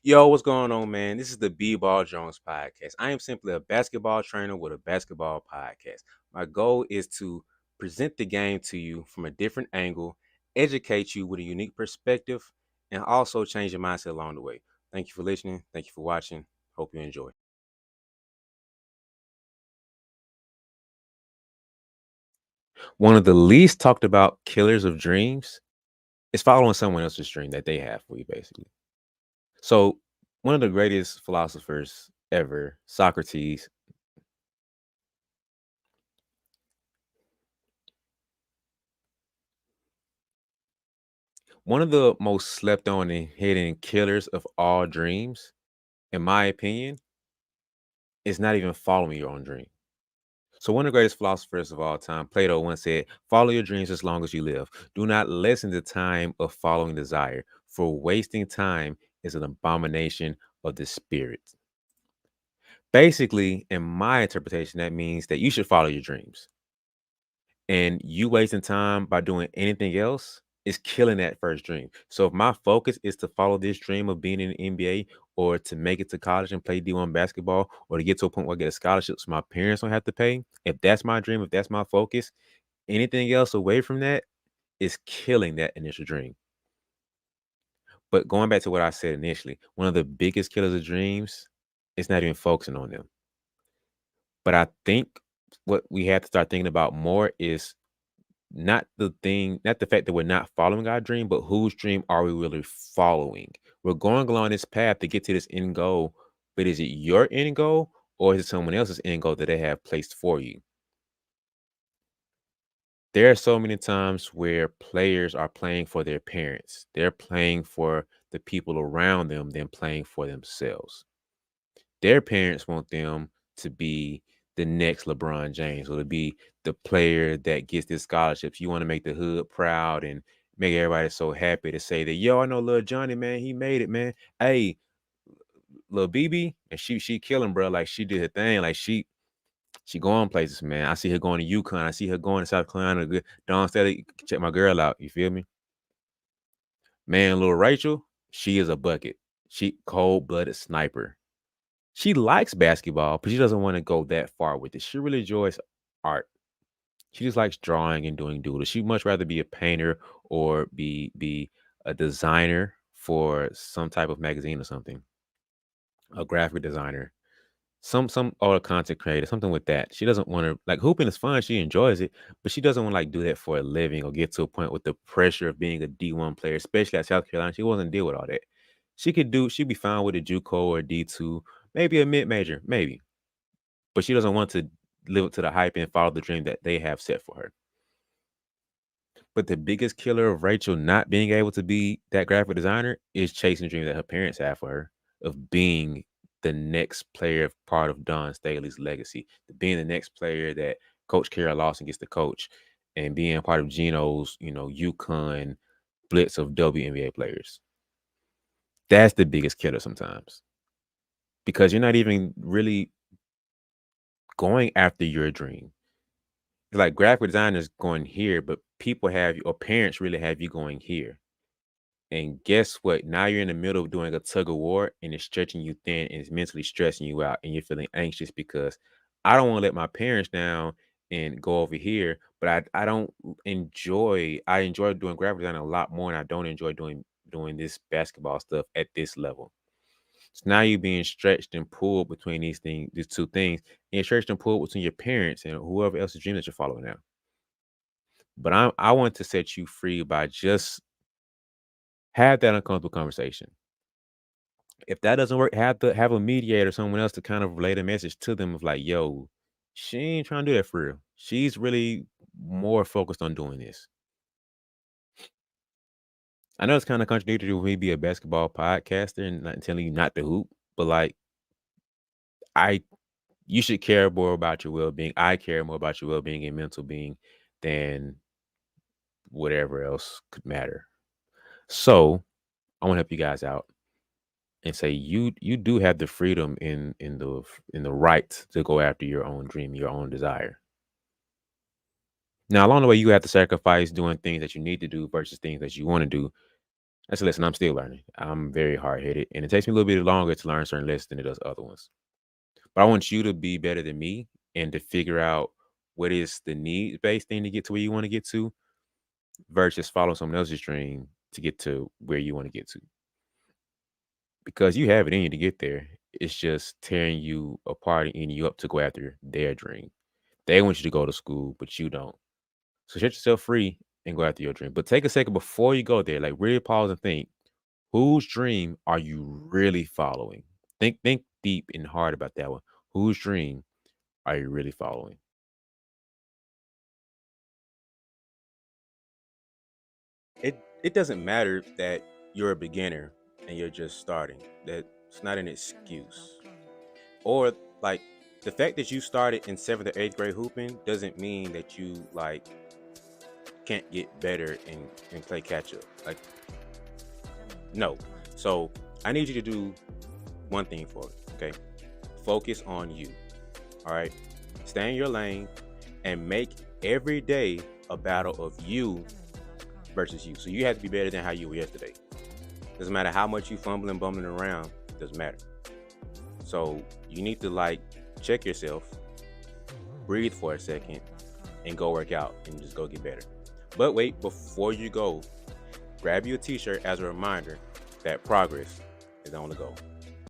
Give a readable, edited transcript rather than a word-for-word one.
Yo, what's going on, man? This is the BeBall Jones podcast. I am simply a basketball trainer with a basketball podcast. My goal is to present the game to you from a different angle, educate you with a unique perspective, and also change your mindset along the way. Thank you for listening. Thank you for watching. Hope you enjoy. One of the least talked about killers of dreams is following someone else's dream that they have for you, basically. So, one of the greatest philosophers ever, Socrates, one of the most slept on and hidden killers of all dreams, in my opinion, is not even following your own dream. So, one of the greatest philosophers of all time, Plato, once said, "Follow your dreams as long as you live. Do not lessen the time of following desire, for wasting time is an abomination of the spirit." Basically, in my interpretation, that means that you should follow your dreams. And you wasting time by doing anything else is killing that first dream. So if my focus is to follow this dream of being in the NBA or to make it to college and play D1 basketball or to get to a point where I get a scholarship so my parents don't have to pay, if that's my dream, if that's my focus, anything else away from that is killing that initial dream. But going back to what I said initially, one of the biggest killers of dreams is not even focusing on them. But I think what we have to start thinking about more is not the fact that we're not following our dream, but whose dream are we really following? We're going along this path to get to this end goal, but is it your end goal or is it someone else's end goal that they have placed for you? There are so many times where players are playing for their parents. They're playing for the people around them than playing for themselves. Their parents want them to be the next LeBron James or to be the player that gets this scholarships. You want to make the hood proud and make everybody so happy to say that, yo, I know little Johnny, man, he made it, man. Hey, little BB, and she killing, bro. Like she did her thing. Like she going places, man. I see her going to UConn. I see her going to South Carolina. Dawn Staley, check my girl out. You feel me? Man, little Rachel, she is a bucket. She cold-blooded sniper. She likes basketball, but she doesn't wanna go that far with it. She really enjoys art. She just likes drawing and doing doodles. She'd much rather be a painter or be a designer for some type of magazine or something, a graphic designer, some other content creator, something with that. She doesn't wanna like, hooping is fun, she enjoys it, but she doesn't wanna, like, do that for a living or get to a point with the pressure of being a D1 player, especially at South Carolina. She wasn't deal with all that. She'd be fine with a JUCO or a D2, maybe a mid-major, maybe. But she doesn't want to live up to the hype and follow the dream that they have set for her. But the biggest killer of Rachel not being able to be that graphic designer is chasing the dream that her parents have for her of being the next player part of Don Staley's legacy, being the next player that Coach Carol Lawson gets to coach and being part of Gino's, UConn blitz of WNBA players. That's the biggest killer sometimes because you're not even really going after your dream. Like graphic designers going here, but people have you or parents really have you going here. And guess what? Now you're in the middle of doing a tug of war and it's stretching you thin and it's mentally stressing you out and you're feeling anxious because I don't want to let my parents down and go over here, but I don't I enjoy doing graphic design a lot more and I don't enjoy doing this basketball stuff at this level. So now you're being stretched and pulled between these two things, and you're stretched and pulled between your parents and whoever else's dream that you're following now. But I want to set you free by just have that uncomfortable conversation. If that doesn't work, have a mediator, someone else to kind of relay the message to them of like, yo, she ain't trying to do that for real. She's really more focused on doing this. I know it's kind of contradictory with me be a basketball podcaster and not telling you not to hoop, but like I you should care more about your well-being. I care more about your well-being and mental being than whatever else could matter. So I want to help you guys out and say you do have the freedom in the right to go after your own dream, your own desire. Now, along the way, you have to sacrifice doing things that you need to do versus things that you want to do. That's a lesson I'm still learning. I'm very hard headed, and it takes me a little bit longer to learn certain lessons than it does other ones. But I want you to be better than me and to figure out what is the needs based thing to get to where you want to get to versus follow someone else's dream to get to where you want to get to. Because you have it in you to get there. It's just tearing you apart and eating you up to go after their dream. They want you to go to school, but you don't. So set yourself free and go after your dream. But take a second before you go there, like really pause and think, whose dream are you really following? Think deep and hard about that one. Whose dream are you really following? It doesn't matter that you're a beginner and you're just starting. That's not an excuse. Or like the fact that you started in seventh or eighth grade hooping doesn't mean that you like can't get better and play catch up. Like no. So I need you to do one thing for it. Okay. Focus on you. All right. Stay in your lane and make every day a battle of you versus you. So you have to be better than how you were yesterday. Doesn't matter how much you fumbling, bumbling around. Doesn't matter. So you need to like check yourself, breathe for a second, and go work out and just go get better. But wait, before you go, grab you a t-shirt as a reminder that progress is on the go.